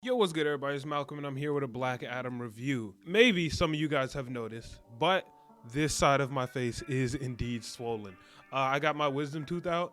Yo, what's good, everybody? It's Malcolm, and I'm here with a Black Adam review. Maybe some of you guys have noticed, but this side of my face is indeed swollen. I got my wisdom tooth out,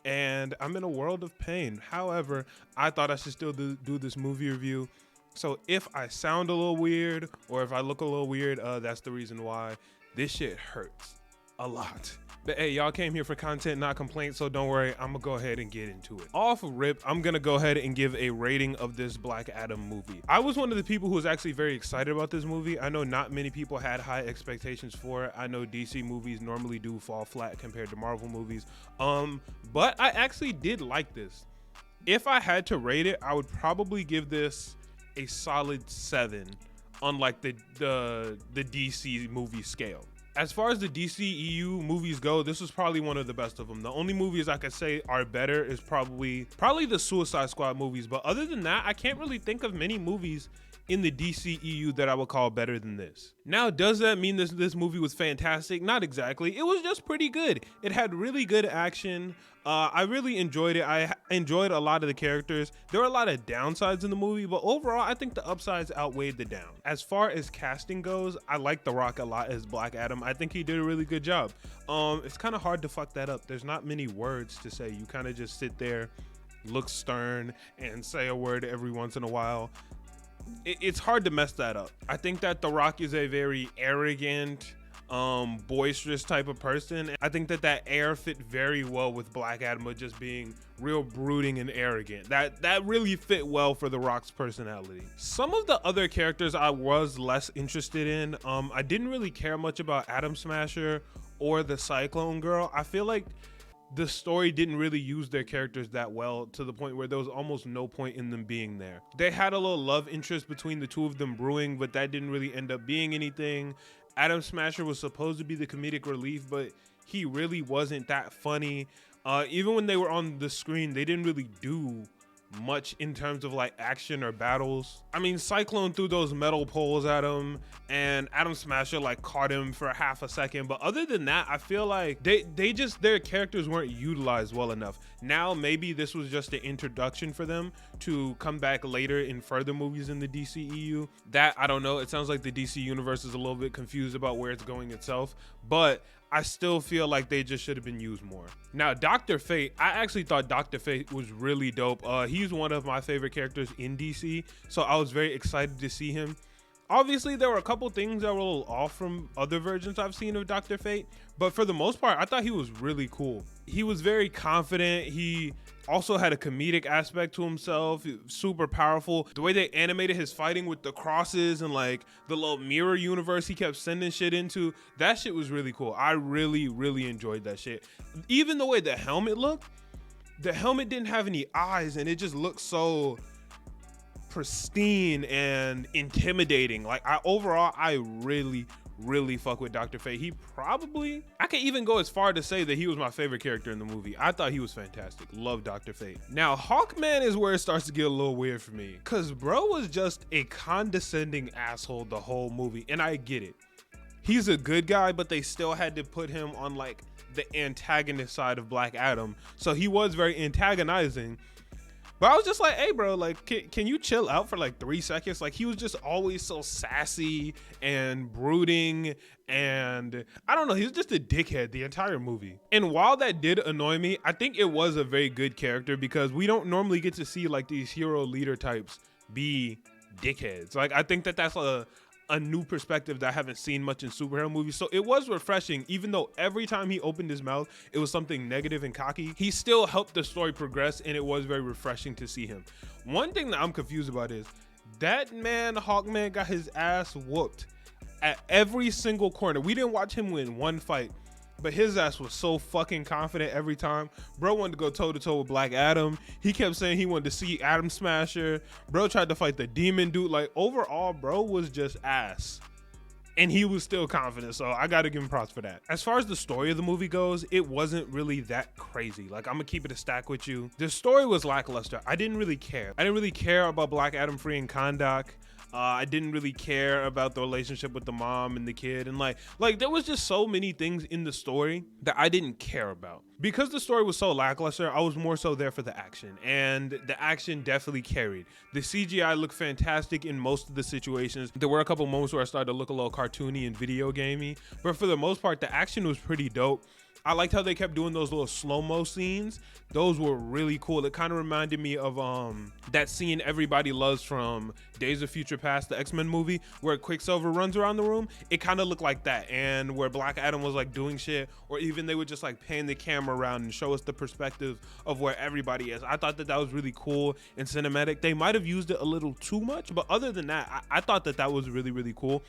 and I'm in a world of pain. However, I thought I should still do this movie review. So if I sound a little weird, or if I look a little weird, that's the reason why. This shit hurts a lot. But hey, y'all came here for content, not complaints, so don't worry, I'm gonna go ahead and get into it. Off rip, I'm gonna go ahead and give a rating of this Black Adam movie. I was one of the people who was actually very excited about this movie. I know not many people had high expectations for it. I know DC movies normally do fall flat compared to Marvel movies. But I actually did like this. If I had to rate it, I would probably give this a solid 7 on like the DC movie scale. As far as the DCEU movies go, this was probably one of the best of them. The only movies I could say are better is probably the Suicide Squad movies. But other than that, I can't really think of many movies in the DCEU that I would call better than this. Now, does that mean this movie was fantastic? Not exactly. It was just pretty good. It had really good action. I really enjoyed it. I enjoyed a lot of the characters. There were a lot of downsides in the movie, but overall, I think the upsides outweighed the down. As far as casting goes, I like The Rock a lot as Black Adam. I think he did a really good job. It's kind of hard to fuck that up. There's not many words to say. You kind of just sit there, look stern, and say a word every once in a while. It's hard to mess that up. I think that The Rock is a very arrogant, boisterous type of person. I think that air fit very well with Black Adam of just being real brooding and arrogant. That really fit well for The Rock's personality. Some of the other characters I was less interested in. I didn't really care much about Atom Smasher or the Cyclone Girl. I feel like the story didn't really use their characters that well, to the point where there was almost no point in them being there. They had a little love interest between the two of them brewing, but that didn't really end up being anything. Atom Smasher was supposed to be the comedic relief, but he really wasn't that funny. Even when they were on the screen, they didn't really do much in terms of like action or battles. I mean, Cyclone threw those metal poles at him, and Atom Smasher like caught him for half a second, but other than that, I feel like their characters weren't utilized well enough. Now maybe this was just an introduction for them to come back later in further movies in the DCEU. That, I don't know, it sounds like the DC universe is a little bit confused about where it's going itself, but I still feel like they just should have been used more. Now, Dr. Fate, I actually thought Dr. Fate was really dope. He's one of my favorite characters in DC, so I was very excited to see him. Obviously, there were a couple things that were a little off from other versions I've seen of Dr. Fate, but for the most part, I thought he was really cool. He was very confident. He also had a comedic aspect to himself, super powerful. The way they animated his fighting with the crosses and like the little mirror universe he kept sending shit into, that shit was really cool. I really, really enjoyed that shit. Even the way the helmet looked, the helmet didn't have any eyes and it just looked so pristine and intimidating. Like overall, I really fuck with Dr. Fate. I can even go as far to say that he was my favorite character in the movie. I thought he was fantastic. Love Dr. Fate. Now, Hawkman is where it starts to get a little weird for me, cause bro was just a condescending asshole the whole movie, and I get it. He's a good guy, but they still had to put him on like the antagonist side of Black Adam, so he was very antagonizing. But I was just like, hey, bro, like, can you chill out for like 3 seconds? Like, he was just always so sassy and brooding, and I don't know, he was just a dickhead the entire movie. And while that did annoy me, I think it was a very good character, because we don't normally get to see like these hero leader types be dickheads. Like, I think that that's a new perspective that I haven't seen much in superhero movies. So it was refreshing, even though every time he opened his mouth, it was something negative and cocky. He still helped the story progress, and it was very refreshing to see him. One thing that I'm confused about is that man, Hawkman, got his ass whooped at every single corner. We didn't watch him win one fight, but his ass was so fucking confident every time. Bro wanted to go toe to toe with Black Adam. He kept saying he wanted to see Atom Smasher. Bro tried to fight the demon dude. Like, overall, bro was just ass, and he was still confident, so I gotta give him props for that. As far as the story of the movie goes, it wasn't really that crazy. Like, I'm gonna keep it a stack with you. The story was lackluster. I didn't really care. I didn't really care about Black Adam freeing Kahndaq. I didn't really care about the relationship with the mom and the kid, and like there was just so many things in the story that I didn't care about. Because the story was so lackluster, I was more so there for the action, and the action definitely carried. The CGI looked fantastic in most of the situations. There were a couple moments where I started to look a little cartoony and video gamey, but for the most part, the action was pretty dope. I liked how they kept doing those little slow-mo scenes. Those were really cool. It kind of reminded me of that scene everybody loves from Days of Future Past, the X-Men movie, where Quicksilver runs around the room. It kind of looked like that, and where Black Adam was like doing shit, or even they would just like pan the camera around and show us the perspective of where everybody is. I thought that was really cool and cinematic. They might have used it a little too much, but other than that, I thought that was really, really cool.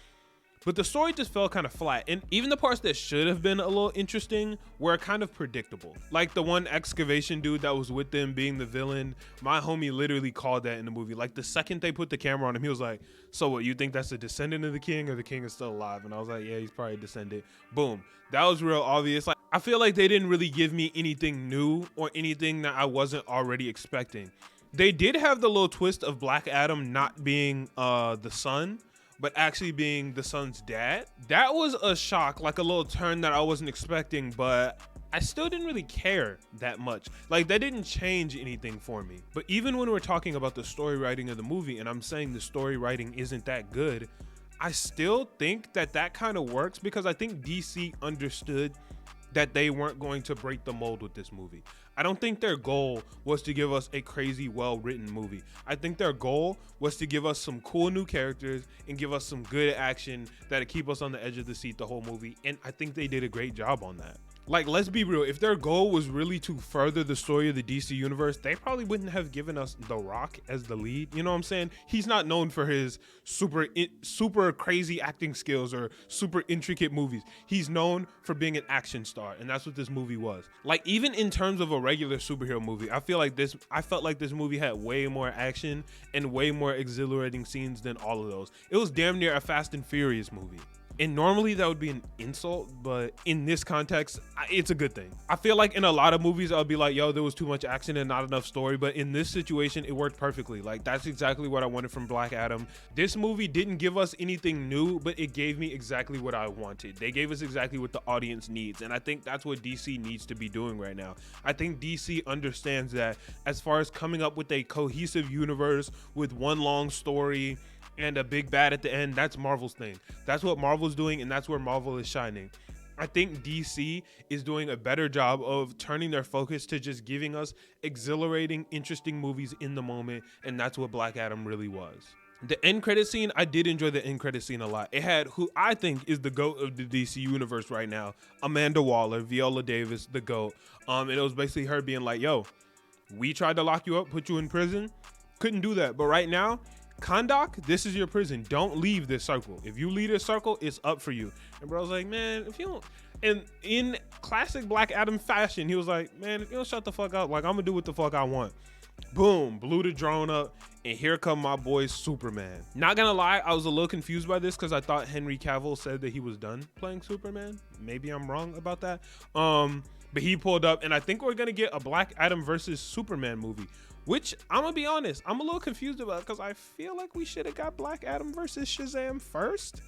But the story just fell kind of flat, and even the parts that should have been a little interesting were kind of predictable. Like the one excavation dude that was with them being the villain, my homie literally called that in the movie. Like the second they put the camera on him, he was like, so what, you think that's a descendant of the king, or the king is still alive? And I was like, yeah, he's probably a descendant. Boom. That was real obvious. Like, I feel like they didn't really give me anything new or anything that I wasn't already expecting. They did have the little twist of Black Adam not being the son, but actually being the son's dad. That was a shock, like a little turn that I wasn't expecting, but I still didn't really care that much. Like, that didn't change anything for me. But even when we're talking about the story writing of the movie, and I'm saying the story writing isn't that good, I still think that kind of works, because I think DC understood that they weren't going to break the mold with this movie. I don't think their goal was to give us a crazy, well-written movie. I think their goal was to give us some cool new characters and give us some good action that'll keep us on the edge of the seat the whole movie. And I think they did a great job on that. Like, let's be real, if their goal was really to further the story of the DC universe, they probably wouldn't have given us The Rock as the lead. You know what I'm saying? He's not known for his super crazy acting skills or super intricate movies. He's known for being an action star, and that's what this movie was. Like, even in terms of a regular superhero movie, I felt like this movie had way more action and way more exhilarating scenes than all of those. It was damn near a Fast and Furious movie. And normally that would be an insult, but in this context, it's a good thing. I feel like in a lot of movies, I'll be like, yo, there was too much action and not enough story. But in this situation, it worked perfectly. Like, that's exactly what I wanted from Black Adam. This movie didn't give us anything new, but it gave me exactly what I wanted. They gave us exactly what the audience needs. And I think that's what DC needs to be doing right now. I think DC understands that as far as coming up with a cohesive universe with one long story and a big bad at the end, that's Marvel's thing. That's what Marvel's doing, and that's where Marvel is shining. I think DC is doing a better job of turning their focus to just giving us exhilarating, interesting movies in the moment, and that's what Black Adam really was. The end credit scene, I did enjoy the end credit scene a lot. It had who I think is the GOAT of the DC universe right now, Amanda Waller, Viola Davis, the GOAT. And it was basically her being like, yo, we tried to lock you up, put you in prison, couldn't do that, but right now, Kahndaq, this is your prison. Don't leave this circle. If you leave this circle, it's up for you. And bro was like, man, if you don't, and in classic Black Adam fashion, he was like, man, if you don't shut the fuck up, like, I'm gonna do what the fuck I want. Boom, blew the drone up, and here come my boy Superman. Not gonna lie, I was a little confused by this because I thought Henry Cavill said that he was done playing Superman. Maybe I'm wrong about that. But he pulled up, and I think we're gonna get a Black Adam versus Superman movie, which I'm gonna be honest, I'm a little confused about because I feel like we should have got Black Adam versus Shazam first.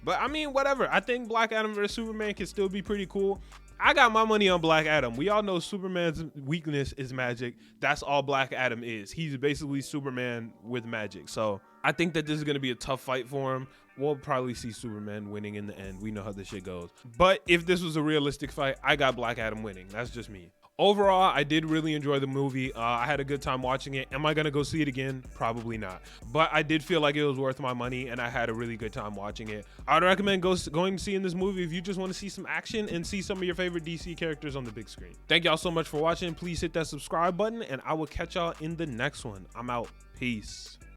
But I mean, whatever. I think Black Adam versus Superman can still be pretty cool. I got my money on Black Adam. We all know Superman's weakness is magic. That's all Black Adam is. He's basically Superman with magic. So I think that this is gonna be a tough fight for him. We'll probably see Superman winning in the end. We know how this shit goes. But if this was a realistic fight, I got Black Adam winning. That's just me. Overall, I did really enjoy the movie. I had a good time watching it. Am I gonna go see it again? Probably not. But I did feel like it was worth my money, and I had a really good time watching it. I'd recommend going to see in this movie if you just want to see some action and see some of your favorite DC characters on the big screen. Thank y'all so much for watching. Please hit that subscribe button, and I will catch y'all in the next one. I'm out. Peace.